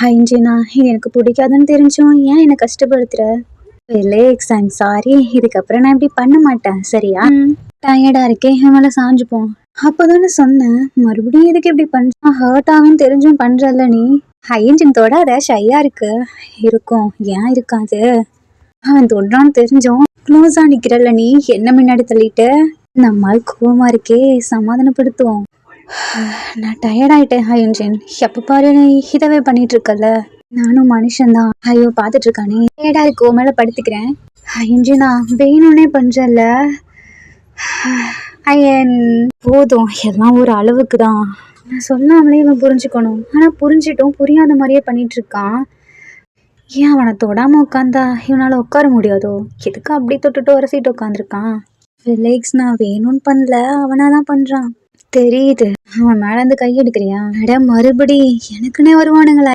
ஹைஞ்சீனா இது எனக்கு பிடிக்காதுன்னு தெரிஞ்சும் ஏன் என்னை கஷ்டப்படுத்துற? Relax, I'm sorry. இதுக்கப்புறம் நான் இப்படி பண்ண மாட்டேன், சரியா? டயர்டா இருக்கே, என் மேல சாஞ்சுப்போம். அப்போதானே சொன்னேன், மறுபடியும் எதுக்கு இப்படி பண்ற? ஹர்ட் ஆகுன்னு தெரிஞ்சும் பண்றல்ல நீ. ஹைஞ்சீன் தொடாத, ஷையா இருக்கு. இருக்கும், ஏன் இருக்காது? அவன் தொடுறான்னு தெரிஞ்சும் க்ளோஸா நிக்கிறல்ல நீ, என்ன முன்னாடி தள்ளிட்டு. நம்மால் கோவமா இருக்கே, சமாதானப்படுத்துவோம். நான் டயர்டாயிட்டேன் ஹைஞ்சீன். எப்ப பாரு நீ இதவே பண்ணிட்டு இருக்கல. நானும் மனுஷன்தான். ஐயோ பாத்துட்டு இருக்கானே, டயர்டா இருக்கு, உன் மேல படுத்துக்கிறேன். ஹைஞ்சீனா வேணும்னே பண்றல்ல. ஐயன் போதும், எல்லாம் ஒரு அளவுக்கு தான். நான் சொல்லாமலே இவன் புரிஞ்சுக்கணும். ஆனா புரிஞ்சிட்டும் புரியாத மாதிரியே பண்ணிட்டு இருக்கான். ஏன் அவனை தொடாம உட்காந்தா இவனால உட்கார முடியாதோ? எதுக்கு அப்படி தொட்டுட்டு உரசிட்டு உட்காந்துருக்கான்? ரிலேக்ஸ், நான் வேணும்னு பண்ணல, அவனாதான் பண்றான். தெரியுது. அவன் மேல இருந்து கை எடுக்கிறியா? அட மறுபடி எனக்குன்னே வருவானுங்களா?